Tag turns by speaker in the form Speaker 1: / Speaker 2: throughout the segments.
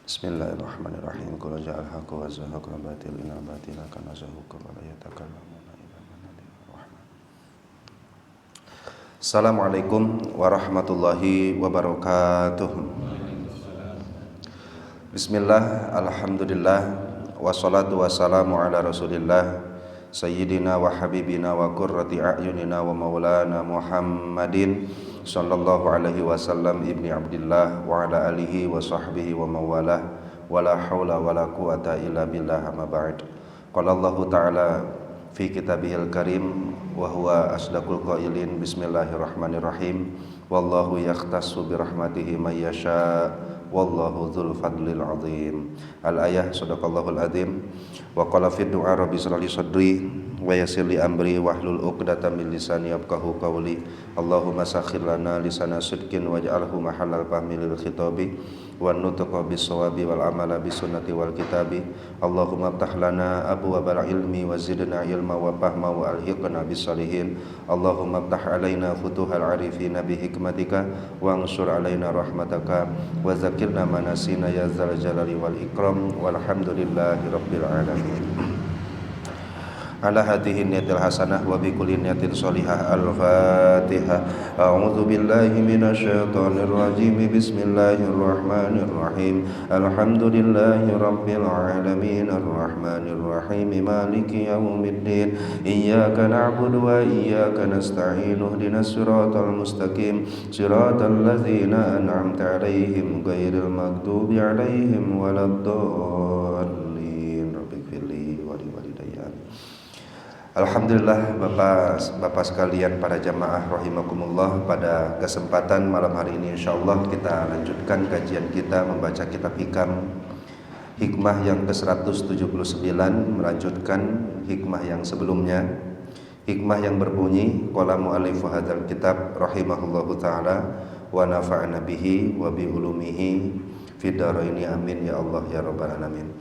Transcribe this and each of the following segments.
Speaker 1: Bismillahirrahmanirrahim. Qul ja'al haqqu wa zahaqa al-batil innal batila kana zahuqa wa la yatakallamuna illa man hadiya rahman. Assalamualaikum warahmatullahi wabarakatuh. Bismillah, alhamdulillah, wassalatu wassalamu ala rasulillah sayyidina wa habibina wa qurrati a'yunina wa maulana Muhammadin sallallahu alaihi wasallam ibni Abdillah wa ala alihi wa sahbihi wa mawalah wa la hawla wa la quwata illa billah amma ba'd. Qala Allah ta'ala fi kitabihil karim wa huwa asdaqul qailin bismillahirrahmanirrahim wallahu yakhtassu birahmatihi may yasha wallahu dzul fadlil azim. Al-ayah sadaqallahul azim. Wa qala fi du'a rabbi shrah li sadri wa yassir li amri wahlul 'uqdatam min lisani yafqahu qawli. Allahumma sakhkhir lana lisana sidqin waj'alhu mahallal fahmi lil khitabi wan nutqa bis shawabi wal amala bis sunnati wal kitabi. Allahumma iftah lana abwaabal ilmi wa zidna ilma wa fahma wa alhiqna bis salihin. Allahumma iftah alaina futuhal arifina bi hikmatika wa ansur alaina rahmataka wa zakirna manasina ya dzal jalali wal ikram walhamdulillahi rabbil alamin. Ala hadihi niyatil hasanah wa bi kulli niyatin sholihah. Al-Fatihah. A'udzu billahi minasyaitonir rajim. Bismillahirrahmanirrahim. Alhamdulillahi rabbil alamin arrahmanir rahim maliki yaumiddin. Iyyaka na'budu wa iyyaka nasta'in. Ihdinas siratal mustaqim. Siratal ladzina an'amta 'alaihim ghairil maghdubi 'alaihim waladdallin. Rabbighfirli wa liwalidayya. Alhamdulillah Bapak sekalian para jamaah rahimakumullah, pada kesempatan malam hari ini insyaallah kita lanjutkan kajian kita membaca kitab hikmah yang ke-179, melanjutkan hikmah yang sebelumnya, hikmah yang berbunyi qala mu'allifu hadzal kitab rahimahullahu taala wa nafa'ana bihi wa bi ulumihi fid dharaini amin ya Allah ya rabbal alamin.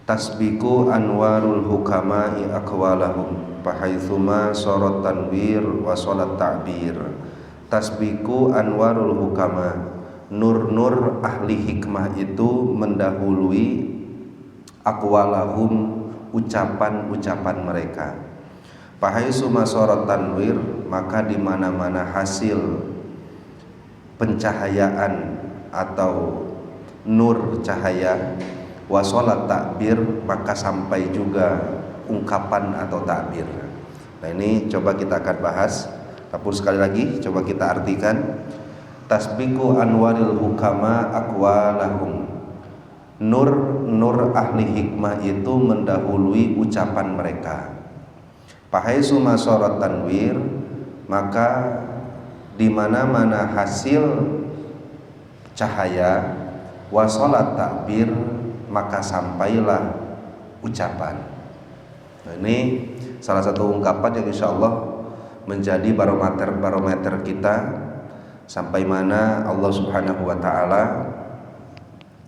Speaker 1: Tasbiku anwarul hukama'i aqwalahum fahaitsuma sarat tanwir wa salat ta'bir. Tasbiku anwarul hukama, nur-nur ahli hikmah itu mendahului aqwalahum, ucapan-ucapan mereka. Fahaitsuma sarat tanwir, maka di mana-mana hasil pencahayaan atau nur cahaya, wasolat takbir, maka sampai juga ungkapan atau takbir. Nah ini coba kita akan bahas, tapi sekali lagi coba kita artikan. Tasbiku anwaril hukama aqwalahum, nur ahli hikmah itu mendahului ucapan mereka. Fahaitsu masarat tanwir, maka di mana-mana hasil cahaya, wasolat takbir, maka sampailah ucapan. Nah, ini salah satu ungkapan yang insya Allah menjadi barometer kita sampai mana Allah Subhanahu wa ta'ala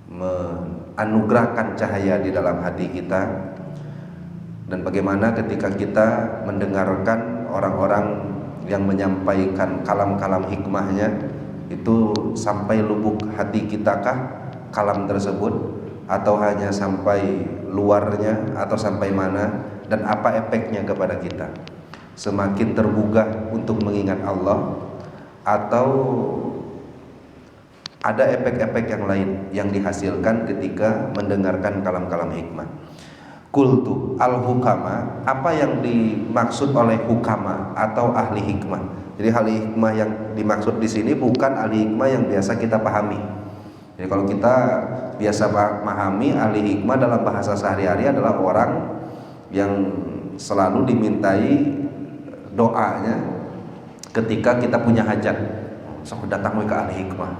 Speaker 1: menganugerahkan cahaya di dalam hati kita, dan bagaimana ketika kita mendengarkan orang-orang yang menyampaikan kalam-kalam hikmahnya, itu sampai lubuk hati kitakah kalam tersebut, atau hanya sampai luarnya, atau sampai mana, dan apa efeknya kepada kita. Semakin tergugah untuk mengingat Allah, atau ada efek-efek yang lain yang dihasilkan ketika mendengarkan kalam-kalam hikmah. Qultu al-hukama, apa yang dimaksud oleh hukama atau ahli hikmah? Jadi ahli hikmah yang dimaksud di sini bukan ahli hikmah yang biasa kita pahami. Jadi kalau kita biasa memahami ahli hikmah dalam bahasa sehari-hari adalah orang yang selalu dimintai doanya ketika kita punya hajat. Sok datang ke ahli hikmah.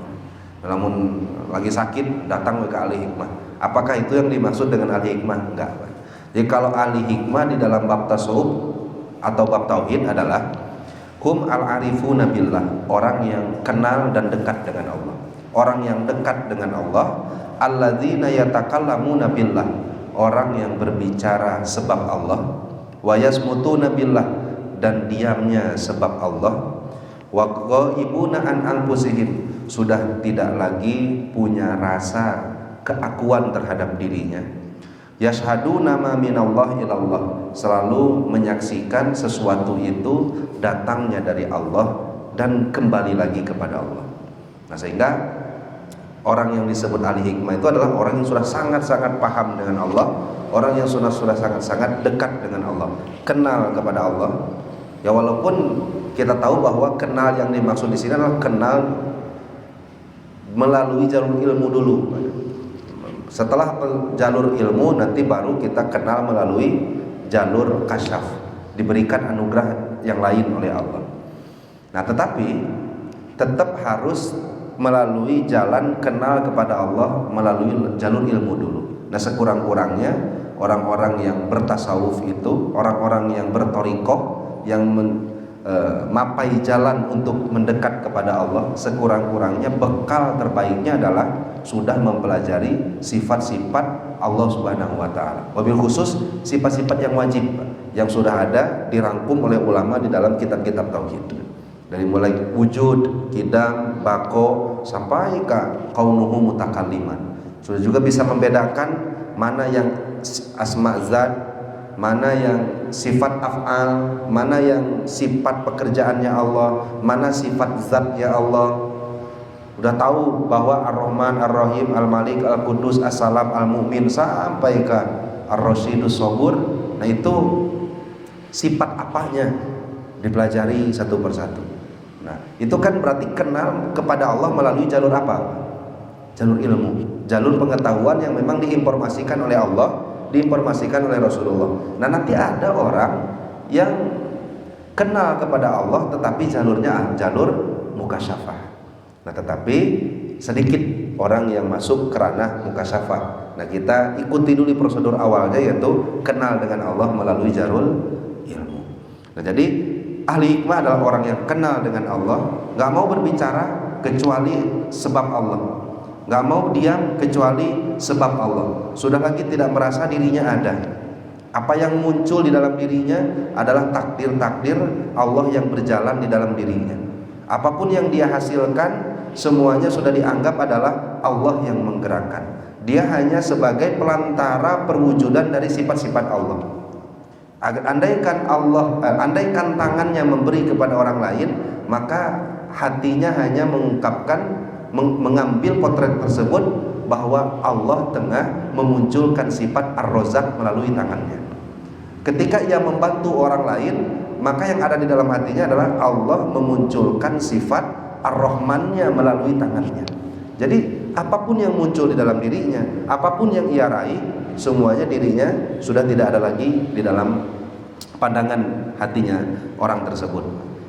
Speaker 1: Namun lagi sakit datang ke ahli hikmah. Apakah itu yang dimaksud dengan ahli hikmah? Enggak. Jadi kalau ahli hikmah di dalam bab tasawuf atau bab tauhid adalah hum al-arifuna billah, orang yang kenal dan dekat dengan Allah. Orang yang dekat dengan Allah, alladzina yatakallamuna billah, orang yang berbicara sebab Allah, wa yasmutuna billah, dan diamnya sebab Allah, wa ghaibuna an anfusihim, sudah tidak lagi punya rasa keakuan terhadap dirinya. Yashhaduna ma minallah ilallah, selalu menyaksikan sesuatu itu datangnya dari Allah dan kembali lagi kepada Allah. Nah, sehingga orang yang disebut ahli hikmah itu adalah orang yang sudah sangat-sangat paham dengan Allah, orang yang sudah sangat-sangat dekat dengan Allah, kenal kepada Allah. Ya, walaupun kita tahu bahwa kenal yang dimaksud di sini adalah kenal melalui jalur ilmu dulu. Setelah jalur ilmu nanti baru kita kenal melalui jalur kasyaf, diberikan anugerah yang lain oleh Allah. Nah, tetapi tetap harus melalui jalan kenal kepada Allah melalui jalur ilmu dulu. Nah, sekurang-kurangnya orang-orang yang bertasawuf itu, orang-orang yang bertorikoh, yang mapai jalan untuk mendekat kepada Allah, sekurang-kurangnya bekal terbaiknya adalah sudah mempelajari sifat-sifat Allah Subhanahu wa taala. Wabil khusus sifat-sifat yang wajib yang sudah ada dirangkum oleh ulama di dalam kitab-kitab tauhid. Dari mulai wujud, qidam, baqo sampai ke kaunuhu mutakalliman. Sudah juga bisa membedakan mana yang asma zat, mana yang sifat af'al, mana yang sifat pekerjaannya Allah, mana sifat zatnya Allah. Udah tahu bahwa Ar-Rahman, Ar-Rahim, Al-Malik, Al-Qudus, As-Salam, Al-Mu'min sampai ke Ar-Rasyidus Sabur. Nah, itu sifat apanya dipelajari satu persatu. Nah, itu kan berarti kenal kepada Allah melalui jalur apa? Jalur ilmu, jalur pengetahuan yang memang diinformasikan oleh Allah, diinformasikan oleh Rasulullah. Nah, nanti ada orang yang kenal kepada Allah tetapi jalurnya jalur mukasyafah. Nah, tetapi sedikit orang yang masuk ke ranah mukasyafah. Nah, kita ikuti dulu prosedur awalnya, yaitu kenal dengan Allah melalui jalur ilmu. Nah, jadi ahli hikmah adalah orang yang kenal dengan Allah, nggak mau berbicara kecuali sebab Allah, nggak mau diam kecuali sebab Allah. Sudah lagi tidak merasa dirinya ada. Apa yang muncul di dalam dirinya adalah takdir-takdir Allah yang berjalan di dalam dirinya. Apapun yang dia hasilkan semuanya sudah dianggap adalah Allah yang menggerakkan. Dia hanya sebagai pelantara perwujudan dari sifat-sifat Allah. Andaikan tangannya memberi kepada orang lain, maka hatinya hanya mengambil potret tersebut bahwa Allah tengah memunculkan sifat Ar-Razzaq melalui tangannya. Ketika ia membantu orang lain, maka yang ada di dalam hatinya adalah Allah memunculkan sifat Ar-Rahmannya melalui tangannya. Jadi apapun yang muncul di dalam dirinya, apapun yang ia raih, semuanya dirinya sudah tidak ada lagi di dalam pandangan hatinya orang tersebut.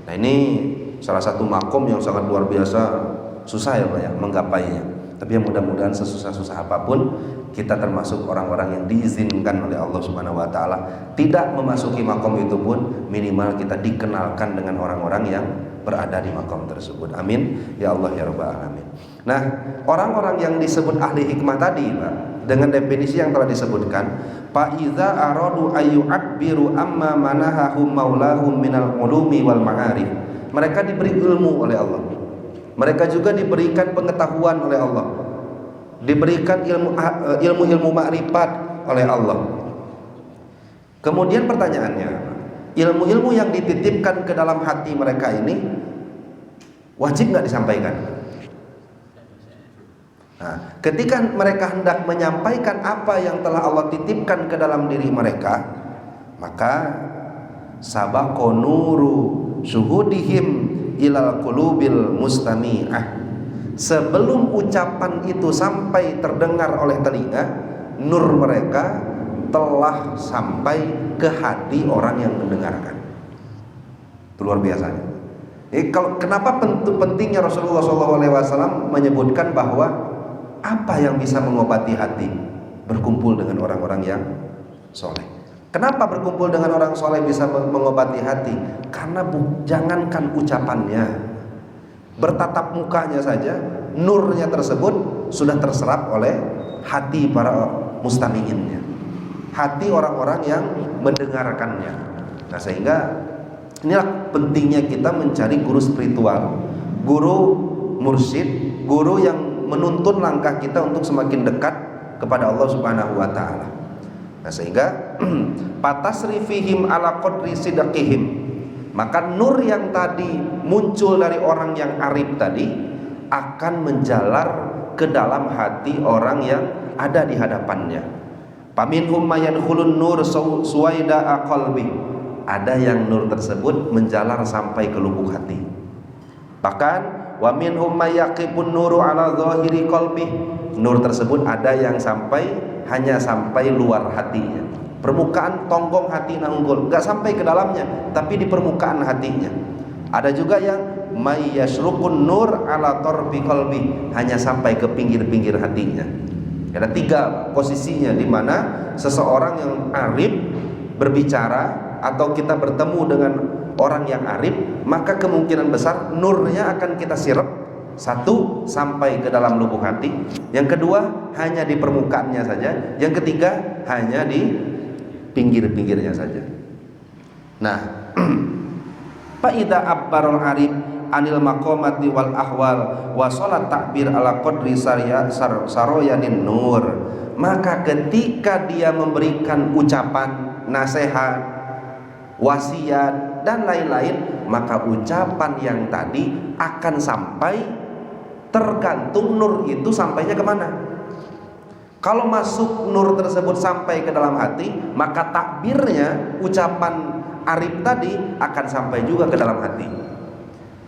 Speaker 1: Nah, ini salah satu makom yang sangat luar biasa, susah ya Pak ya menggapainya. Tapi mudah-mudahan sesusah-susah apapun kita termasuk orang-orang yang diizinkan oleh Allah Subhanahu wa taala tidak memasuki makom itu pun minimal kita dikenalkan dengan orang-orang yang berada di makom tersebut. Amin ya Allah ya rabbal alamin. Nah, orang-orang yang disebut ahli hikmah tadi Pak, dengan definisi yang telah disebutkan, fa iza aradu ayyu'abbiru amma manahahum maulahum minal ulumi wal ma'arif. Mereka diberi ilmu oleh Allah. Mereka juga diberikan pengetahuan oleh Allah. Diberikan ilmu-ilmu makrifat oleh Allah. Kemudian pertanyaannya, ilmu-ilmu yang dititipkan ke dalam hati mereka ini wajib nggak disampaikan? Nah, ketika mereka hendak menyampaikan apa yang telah Allah titipkan ke dalam diri mereka, maka sabaqo nuru syuhudihim ilal qulubil mustami'ah. Sebelum ucapan itu sampai terdengar oleh telinga, nur mereka telah sampai ke hati orang yang mendengarkan. Itu luar biasanya. Kenapa pentingnya Rasulullah SAW menyebutkan bahwa apa yang bisa mengobati hati? Berkumpul dengan orang-orang yang soleh. Kenapa berkumpul dengan orang soleh bisa mengobati hati? Karena jangankan ucapannya, bertatap mukanya saja, nurnya tersebut sudah terserap oleh hati para mustami'innya, hati orang-orang yang mendengarkannya. Nah, sehingga inilah pentingnya kita mencari guru spiritual, guru mursyid, guru yang menuntun langkah kita untuk semakin dekat kepada Allah Subhanahu wa taala. Nah, sehingga patasrifihim ala qadri sidqihim, maka nur yang tadi muncul dari orang yang arif tadi akan menjalar ke dalam hati orang yang ada di hadapannya. Paminhum mayadkhulun nur suwaida qalbi, ada yang nur tersebut menjalar sampai ke lubuk hati. Bahkan wa minhum mayaqibun nuru ala zahiri qalbi, nur tersebut ada yang hanya sampai luar hatinya, permukaan tonggong hati nanggul, enggak sampai ke dalamnya, tapi di permukaan hatinya. Ada juga yang mayyasrukun nur ala tarfi qalbi, hanya sampai ke pinggir-pinggir hatinya. Ada 3 posisinya di mana seseorang yang arif berbicara atau kita bertemu dengan orang yang arif, maka kemungkinan besar nurnya akan kita sirap. 1, sampai ke dalam lubuk hati. Yang kedua, hanya di permukaannya saja. Yang ketiga, hanya di pinggir-pinggirnya saja. Nah, fa idza abbarul arif anil maqamati wal ahwal wa salat takbir ala qadri saroyanin nur, maka ketika dia memberikan ucapan nasihat, wasiat dan lain-lain, maka ucapan yang tadi akan sampai, tergantung nur itu sampainya kemana. Kalau masuk nur tersebut sampai ke dalam hati, maka takbirnya, ucapan arif tadi akan sampai juga ke dalam hati.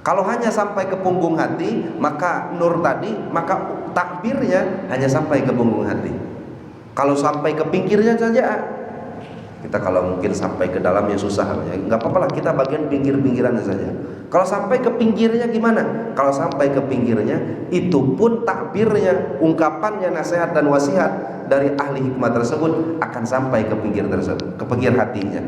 Speaker 1: Kalau hanya sampai ke punggung hati, maka nur tadi, maka takbirnya hanya sampai ke punggung hati. Kalau sampai ke pinggirnya saja, kita kalau mungkin sampai ke dalamnya susah, ya nggak apa-apa lah, kita bagian pinggir-pinggirannya saja. Kalau sampai ke pinggirnya gimana? Kalau sampai ke pinggirnya, itu pun takbirnya, ungkapannya, nasihat dan wasiat dari ahli hikmah tersebut akan sampai ke pinggir tersebut, ke pinggir hatinya.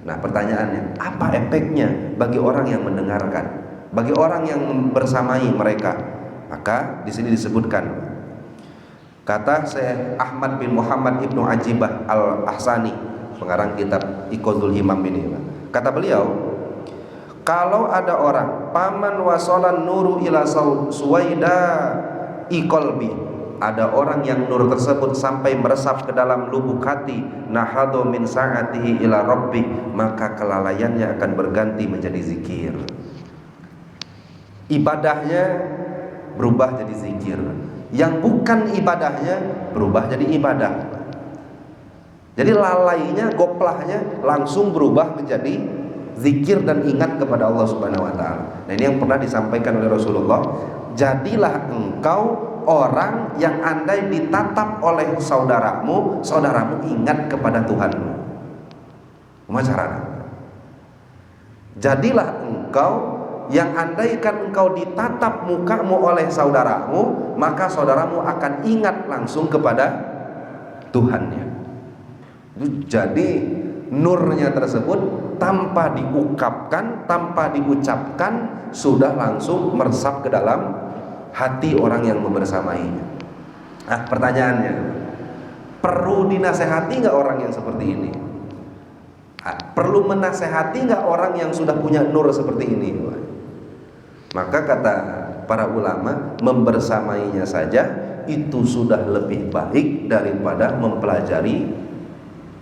Speaker 1: Nah, pertanyaannya, apa efeknya bagi orang yang mendengarkan, bagi orang yang bersamai mereka? Maka di sini disebutkan, kata Syekh Ahmad bin Muhammad Ibnu Ajibah Al-Ahsani, pengarang kitab Iqadul Himam ini, kata beliau, kalau ada orang paman wasolan nuru ila suwaida iqalbi, ada orang yang nur tersebut sampai meresap ke dalam lubuk hati, nahadu min sa'atihi ila rabbi, maka kelalaiannya akan berganti menjadi zikir. Ibadahnya berubah jadi zikir, yang bukan ibadahnya berubah jadi ibadah. Jadi lalainya, goplahnya langsung berubah menjadi zikir dan ingat kepada Allah Subhanahu wa taala. Nah, ini yang pernah disampaikan oleh Rasulullah, jadilah engkau orang yang andai ditatap oleh saudaramu, saudaramu ingat kepada Tuhanmu. Masyarakat. Jadilah engkau yang andaikan engkau ditatap mukamu oleh saudaramu, maka saudaramu akan ingat langsung kepada Tuhannya. Jadi nurnya tersebut tanpa diungkapkan, tanpa diucapkan, sudah langsung meresap ke dalam hati orang yang membersamainya. Nah, pertanyaannya, perlu dinasehati nggak orang yang seperti ini? Perlu menasehati nggak orang yang sudah punya nur seperti ini? Maka kata para ulama, membersamainya saja itu sudah lebih baik daripada mempelajari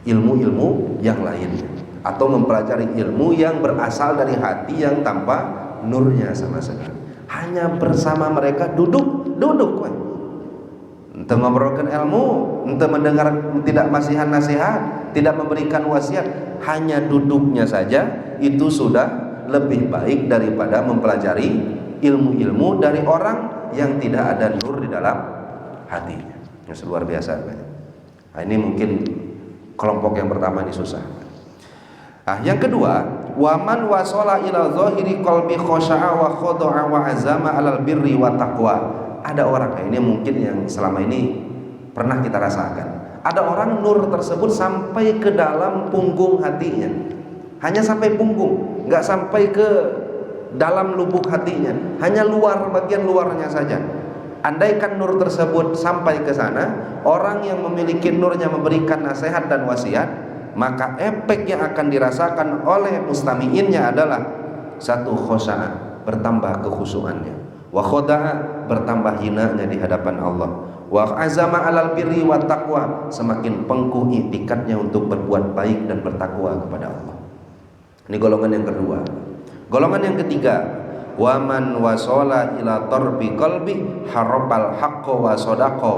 Speaker 1: ilmu-ilmu yang lainnya, atau mempelajari ilmu yang berasal dari hati yang tanpa nurnya sama sekali. Hanya bersama mereka, duduk, entah ngobrolkan ilmu, entah mendengar, tidak masihan nasihat, tidak memberikan wasiat, hanya duduknya saja itu sudah lebih baik daripada mempelajari ilmu-ilmu dari orang yang tidak ada nur di dalam hatinya. Yang luar biasa. Nah, ini mungkin kelompok yang pertama ini susah. Nah, yang kedua, waman wasala ila zahiri qalbi khasha'a wa khada'a wa azama 'alal birri wa taqwa. Ada orang, ini mungkin yang selama ini pernah kita rasakan. Ada orang nur tersebut sampai ke dalam punggung hatinya. Hanya sampai punggung, enggak sampai ke dalam lubuk hatinya, hanya luar, bagian luarnya saja. Andaikan nur tersebut sampai ke sana, orang yang memiliki nurnya memberikan nasihat dan wasiat, maka efek yang akan dirasakan oleh mustami'innya adalah 1, khosa'ah, bertambah kekhusyuannya, wa khoda'a, bertambah hinanya di hadapan Allah, Wa azama 'alal birri wat taqwa, semakin pengkuh itikadnya untuk berbuat baik dan bertakwa kepada Allah. Ini golongan yang kedua. Golongan yang ketiga, wa man wasala ila tarbi qalbi harabal haqqo wa sadaqa.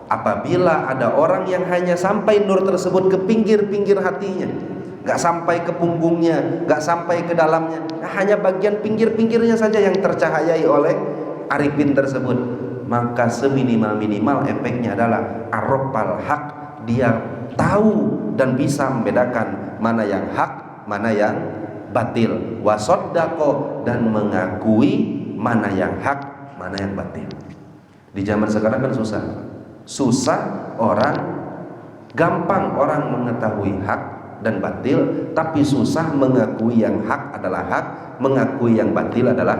Speaker 1: Apabila ada orang yang hanya sampai nur tersebut ke pinggir-pinggir hatinya, gak sampai ke punggungnya, gak sampai ke dalamnya, hanya bagian pinggir-pinggirnya saja yang tercahayai oleh arifin tersebut, maka seminimal-minimal efeknya adalah arafal haq, dia tahu dan bisa membedakan mana yang hak, mana yang batil, wasoddaqo, dan mengakui mana yang hak, mana yang batil. Di zaman sekarang kan susah orang, gampang orang mengetahui hak dan batil, tapi susah mengakui yang hak adalah hak, mengakui yang batil adalah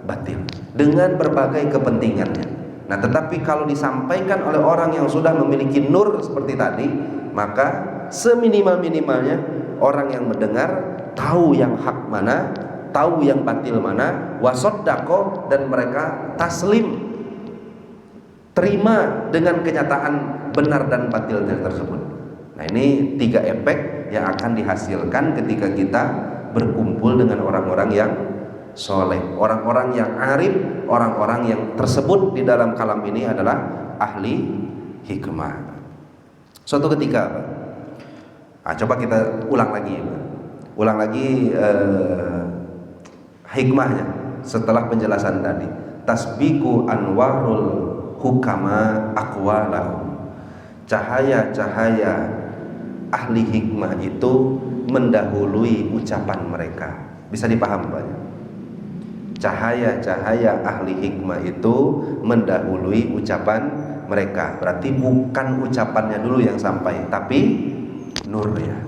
Speaker 1: batil, dengan berbagai kepentingannya. Nah, tetapi kalau disampaikan oleh orang yang sudah memiliki nur seperti tadi, maka seminimal-minimalnya orang yang mendengar tahu yang hak mana, tahu yang batil mana, wasoddaqo, dan mereka taslim, terima dengan kenyataan benar dan batilnya tersebut. Nah, ini 3 efek yang akan dihasilkan ketika kita berkumpul dengan orang-orang yang soleh, orang-orang yang arif, orang-orang yang tersebut di dalam kalam ini adalah ahli hikmah. Suatu ketika, coba kita ulang lagi hikmahnya setelah penjelasan tadi. Tasbiku anwarul hukama aqwalahum, cahaya-cahaya ahli hikmah itu mendahului ucapan mereka. Bisa dipaham Pak? Cahaya-cahaya ahli hikmah itu mendahului ucapan mereka. Berarti bukan ucapannya dulu yang sampai, tapi nurnya.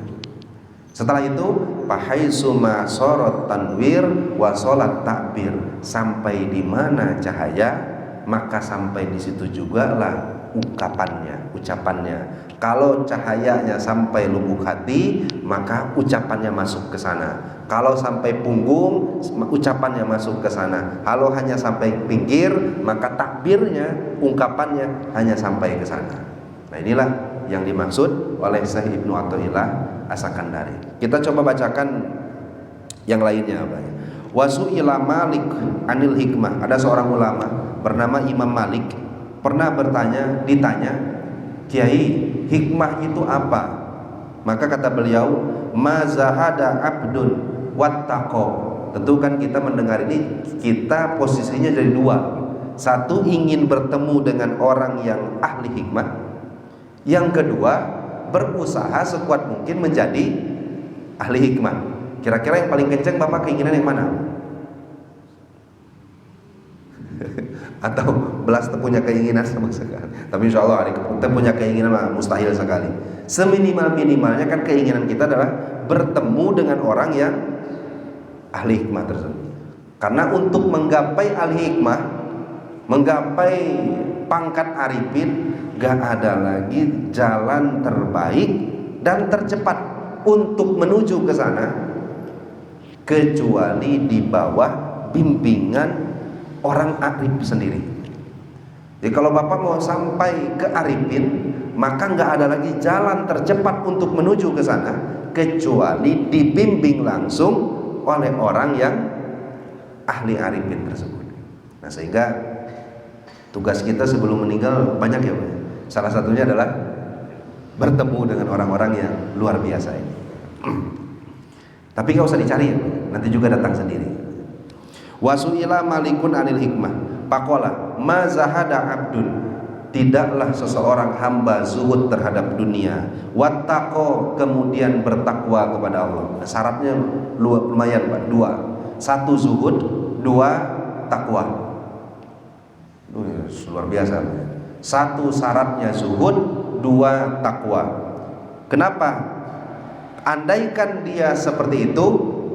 Speaker 1: Setelah itu fahaitsuma sorot tanwir wa solat takbir, sampai di mana cahaya maka sampai di situ juga lah ucapannya. Kalau cahayanya sampai lubuk hati, maka ucapannya masuk ke sana. Kalau sampai punggung, ucapannya masuk ke sana. Kalau hanya sampai pinggir, maka takbirnya, ungkapannya hanya sampai ke sana. Nah, inilah yang dimaksud oleh Syekh Ibnu Athaillah As-Sakandari. Kita coba bacakan yang lainnya. Wasu'ila Malik anil hikmah. Ada seorang ulama bernama Imam Malik pernah ditanya, Kiai, hikmah itu apa? Maka kata beliau, mazahada abdun wattaqo. Tentu kan kita mendengar ini, kita posisinya jadi 2. Satu, ingin bertemu dengan orang yang ahli hikmah. Yang kedua, berusaha sekuat mungkin menjadi ahli hikmah. Kira-kira yang paling kenceng Bapak keinginan yang mana? Atau belas punya keinginan sama sekali? Tapi insya Allah kita punya keinginan mustahil sekali. Seminimal-minimalnya kan keinginan kita adalah bertemu dengan orang yang ahli hikmah tersebut. Karena untuk menggapai ahli hikmah, menggapai pangkat arifin, gak ada lagi jalan terbaik dan tercepat untuk menuju ke sana kecuali di bawah bimbingan orang arif sendiri. Jadi kalau Bapak mau sampai ke arifin, maka nggak ada lagi jalan tercepat untuk menuju ke sana kecuali dibimbing langsung oleh orang yang ahli arifin tersebut. Nah, sehingga tugas kita sebelum meninggal banyak ya Pak. Salah satunya adalah bertemu dengan orang-orang yang luar biasa ini. Tapi nggak usah dicari ya, nanti juga datang sendiri. Wasu'ila malikun anil hikmah pakola ma zahada abdun, tidaklah seseorang hamba zuhud terhadap dunia, wattaqo, kemudian bertakwa kepada Allah. Nah, syaratnya lumayan Pak, 2. 1 zuhud, 2 takwa. Luar biasa. 1 syaratnya zuhud, 2 takwa. Kenapa? Andaikan dia seperti itu,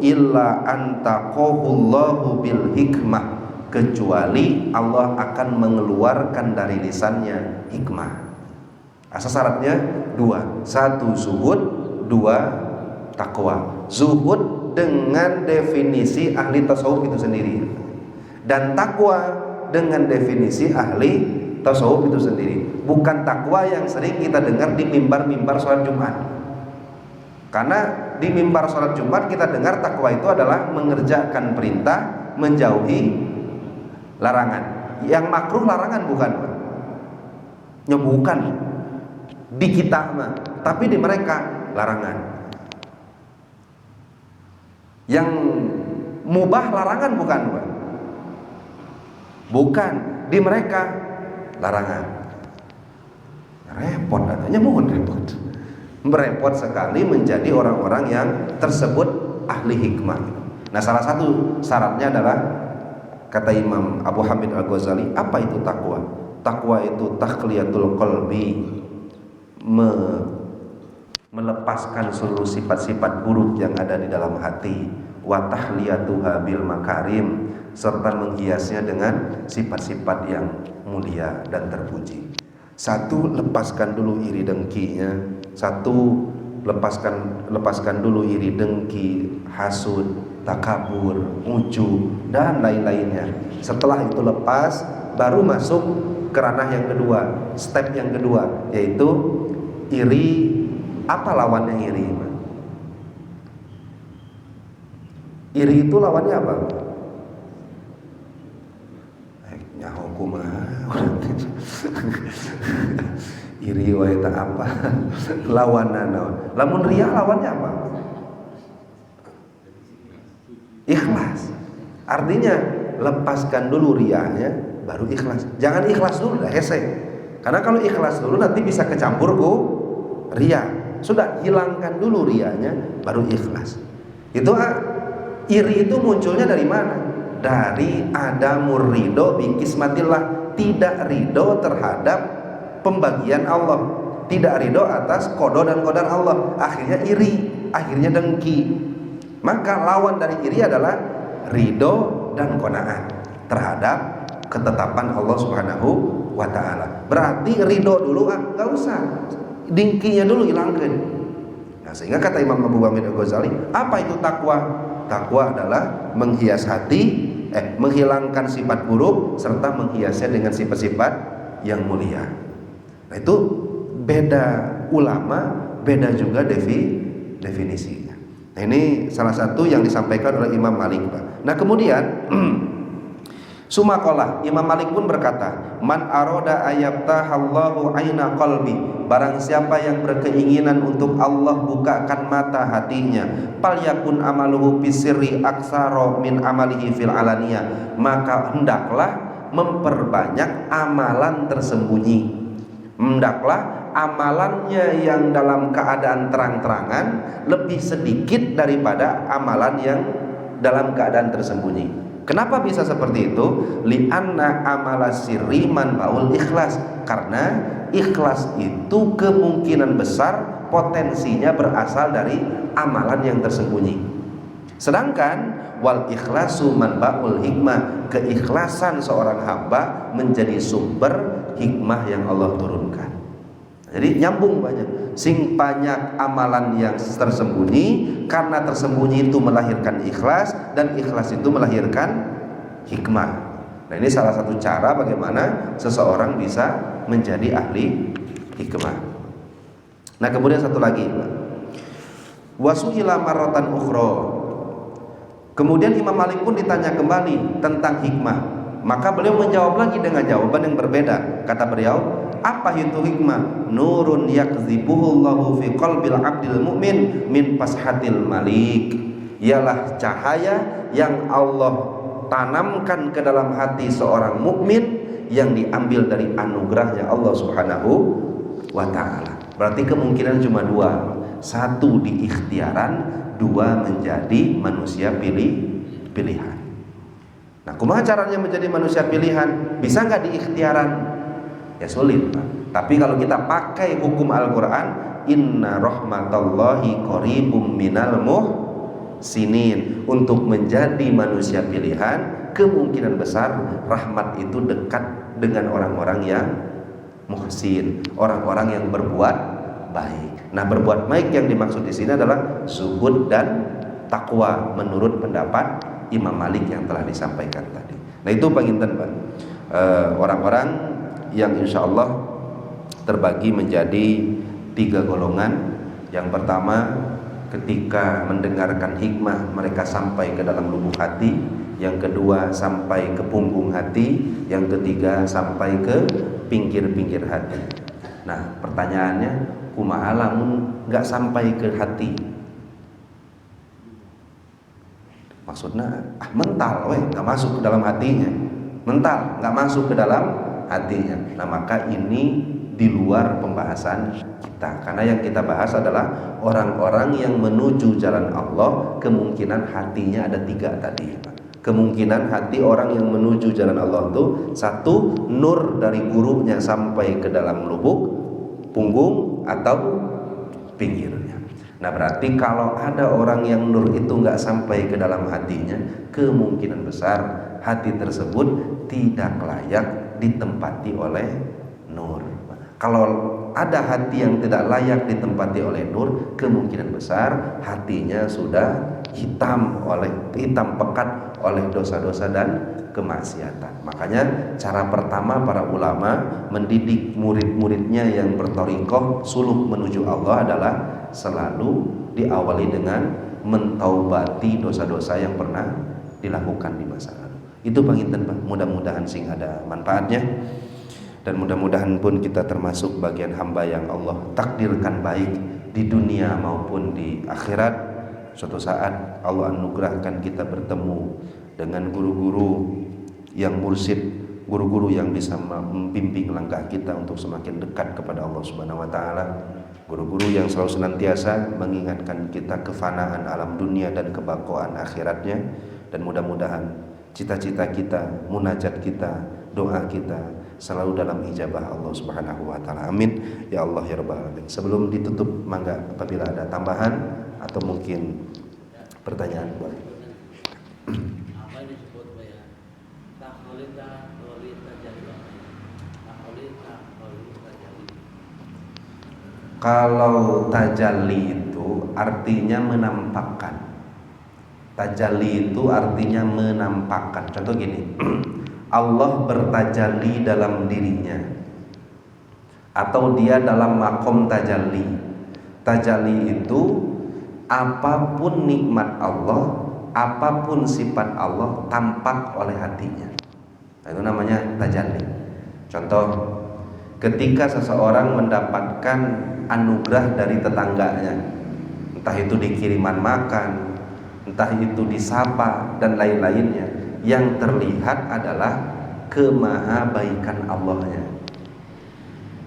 Speaker 1: illa antaqahullahu bil hikmah, kecuali Allah akan mengeluarkan dari lisannya hikmah. Asal syaratnya 2. 1 zuhud, 2 takwa. Zuhud dengan definisi ahli tasawuf itu sendiri, dan takwa dengan definisi ahli tasawuf itu sendiri, bukan takwa yang sering kita dengar di mimbar-mimbar sholat Jumat. Karena di mimbar sholat Jumat kita dengar takwa itu adalah mengerjakan perintah, menjauhi larangan. Yang makruh larangan bukan, Pak? Ya bukan. Di kita mah, tapi di mereka larangan. Yang mubah larangan bukan, Pak? Bukan, di mereka larangan. Repot katanya, mohon repot. Merepot sekali menjadi orang-orang yang tersebut ahli hikmah. Nah, salah satu syaratnya adalah kata Imam Abu Hamid Al-Ghazali, apa itu takwa? Takwa itu takhliyatul qalbi, melepaskan seluruh sifat-sifat buruk yang ada di dalam hati, wa tahliyatuha bil makarim, serta menghiasnya dengan sifat-sifat yang mulia dan terpuji. Satu, lepaskan dulu iri dengkinya. Satu, lepaskan dulu iri dengki, hasud, takabur, ujub, dan lain-lainnya. Setelah itu lepas, baru masuk ke ranah yang kedua, step yang kedua, yaitu iri. Apa lawannya iri? Iri itu lawannya apa? Nyaho kumaha. Iri wae tak apa? Lawanana. Lamun riya lawannya apa? Ikhlas. Artinya lepaskan dulu riyanya, baru ikhlas. Jangan ikhlas dulu dah hese. Karena kalau ikhlas dulu nanti bisa kecampur riya. Sudah hilangkan dulu riyanya, baru ikhlas. Itu iri itu munculnya dari mana? Dari adamur ridho bi kismatillah, tidak ridho terhadap pembagian Allah, tidak ridho atas qada dan qadar Allah, akhirnya iri, akhirnya dengki. Maka lawan dari iri adalah ridho dan qanaah terhadap ketetapan Allah Subhanahu wa taala. Berarti ridho dulu, enggak usah. Dengkinya dulu hilangkan. Nah, sehingga kata Imam Abu Hamid Al-Ghazali, apa itu takwa? Takwa adalah menghias hati, menghilangkan sifat buruk serta menghiasnya dengan sifat-sifat yang mulia. Nah, itu beda ulama, beda juga definisinya. Nah, ini salah satu yang disampaikan oleh Imam Malik, Pak. Nah, kemudian Sumakola, Imam Malik pun berkata, man aroda ayabtahallahu aina qalbi, barang siapa yang berkeinginan untuk Allah bukakan mata hatinya, palyakun amaluhu bisirri aksaro min amalihi fil alaniyah, maka hendaklah memperbanyak amalan tersembunyi. Hendaklah amalannya yang dalam keadaan terang-terangan lebih sedikit daripada amalan yang dalam keadaan tersembunyi. Kenapa bisa seperti itu? Li'anna amala sirri manbaul ikhlas, karena ikhlas itu kemungkinan besar potensinya berasal dari amalan yang tersembunyi. Sedangkan wal ikhlasu manbaul hikmah, keikhlasan seorang hamba menjadi sumber hikmah yang Allah turunkan. Jadi nyambung banyak. Sing banyak amalan yang tersembunyi, karena tersembunyi itu melahirkan ikhlas, dan ikhlas itu melahirkan hikmah. Nah, ini salah satu cara bagaimana seseorang bisa menjadi ahli hikmah. Nah, kemudian satu lagi, wasu'ila marratan ukhra. Kemudian Imam Malik pun ditanya kembali tentang hikmah. Maka beliau menjawab lagi dengan jawaban yang berbeda. Kata beliau, apa itu hikmah? Nurun yakzibuhullahu fi qalbil abdil mu'min min pashatil malik. Ialah cahaya yang Allah tanamkan ke dalam hati seorang mukmin yang diambil dari anugerahnya Allah Subhanahu wa ta'ala. Berarti kemungkinan cuma dua. Satu di ikhtiaran, dua menjadi manusia pilihan. Nah, kumaha caranya menjadi manusia pilihan? Bisa nggak di ikhtiaran? Ya sulit, Pak. Tapi kalau kita pakai hukum Al-Quran, inna rahmatallahi qaribum minal muhsinin, untuk menjadi manusia pilihan, kemungkinan besar rahmat itu dekat dengan orang-orang yang muhsin, orang-orang yang berbuat baik. Nah, berbuat baik yang dimaksud di sini adalah zuhud dan takwa menurut pendapat Imam Malik yang telah disampaikan tadi. Nah, itu panginten, Pak. Orang-orang yang insya Allah terbagi menjadi 3 golongan. Yang pertama, ketika mendengarkan hikmah mereka sampai ke dalam lubuk hati. Yang kedua, sampai ke punggung hati. Yang ketiga, sampai ke pinggir-pinggir hati. Nah, pertanyaannya, kumaha lamun nggak sampai ke hati? Maksudnya mental, nggak masuk ke dalam hatinya. Mental, nggak masuk ke dalam hatinya. Nah, maka ini di luar pembahasan kita, karena yang kita bahas adalah orang-orang yang menuju jalan Allah. Kemungkinan hatinya ada 3 tadi. Kemungkinan hati orang yang menuju jalan Allah itu, 1, nur dari gurunya sampai ke dalam lubuk punggung atau pinggirnya. Nah, berarti kalau ada orang yang nur itu nggak sampai ke dalam hatinya, kemungkinan besar hati tersebut tidak layak ditempati oleh nur. Kalau ada hati yang tidak layak ditempati oleh nur, kemungkinan besar hatinya sudah hitam pekat oleh dosa-dosa dan kemaksiatan. Makanya cara pertama para ulama mendidik murid-muridnya yang berthariqah suluk menuju Allah adalah selalu diawali dengan mentaubati dosa-dosa yang pernah dilakukan di masa lalu. Itu panginten Pak, mudah-mudahan sing ada manfaatnya. Dan mudah-mudahan pun kita termasuk bagian hamba yang Allah takdirkan baik di dunia maupun di akhirat. Suatu saat Allah anugerahkan kita bertemu dengan guru-guru yang mursyid, guru-guru yang bisa membimbing langkah kita untuk semakin dekat kepada Allah Subhanahu wa taala. Guru-guru yang selalu senantiasa mengingatkan kita kefanaan alam dunia dan kebaqaan akhiratnya. Dan mudah-mudahan cita-cita kita, munajat kita, doa kita selalu dalam ijabah Allah Subhanahu wa taala. Amin ya Allah ya rabbal alamin. Sebelum ditutup, mangga apabila ada tambahan atau mungkin pertanyaan boleh.
Speaker 2: Apa yang disebut
Speaker 1: Kalau tajalli itu artinya menampakkan. Tajalli itu artinya menampakkan. Contoh gini, Allah bertajalli dalam dirinya, atau dia dalam makom tajalli. Tajalli itu apapun nikmat Allah, apapun sifat Allah tampak oleh hatinya. Nah, itu namanya tajalli. Contoh, ketika seseorang mendapatkan anugerah dari tetangganya, entah itu dikiriman makan, entah itu disapa dan lain-lainnya, yang terlihat adalah kemahabaikan Allahnya.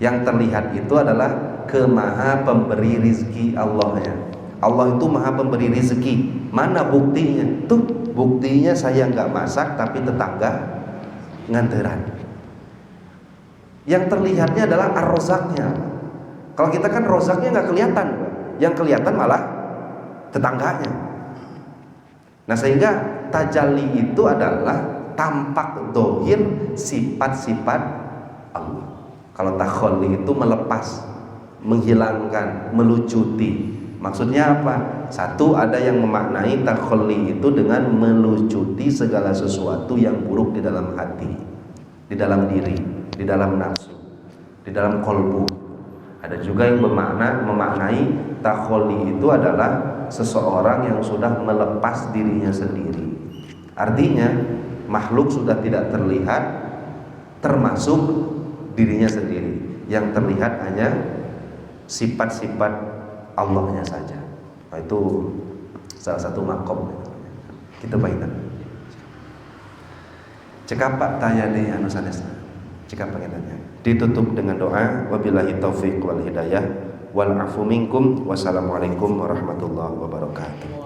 Speaker 1: Yang terlihat itu adalah kemaha pemberi rizki Allahnya. Allah itu maha pemberi rizki. Mana buktinya? Tuh buktinya saya nggak masak tapi tetangga nganteran. Yang terlihatnya adalah ar-rozaknya. Kalau kita kan rozaknya nggak kelihatan, yang kelihatan malah tetangganya. Nah, sehingga tajalli itu adalah tampak dohir sifat-sifat Allah. Kalau takholli itu melepas, menghilangkan, melucuti. Maksudnya apa? Satu, ada yang memaknai takholli itu dengan melucuti segala sesuatu yang buruk di dalam hati, di dalam diri, di dalam nafsu, di dalam kolbu. Ada juga yang memaknai takholli itu adalah seseorang yang sudah melepas dirinya sendiri. Artinya makhluk sudah tidak terlihat, termasuk dirinya sendiri. Yang terlihat hanya sifat-sifat Allahnya saja. Nah, itu salah satu makom. Kita baikkan. Cekapak tanya di anu sanes. Cekapak tanya. Ditutup dengan doa, wabillahi taufiq wal hidayah wal afu minkum. Wassalamualaikum warahmatullahi wabarakatuh.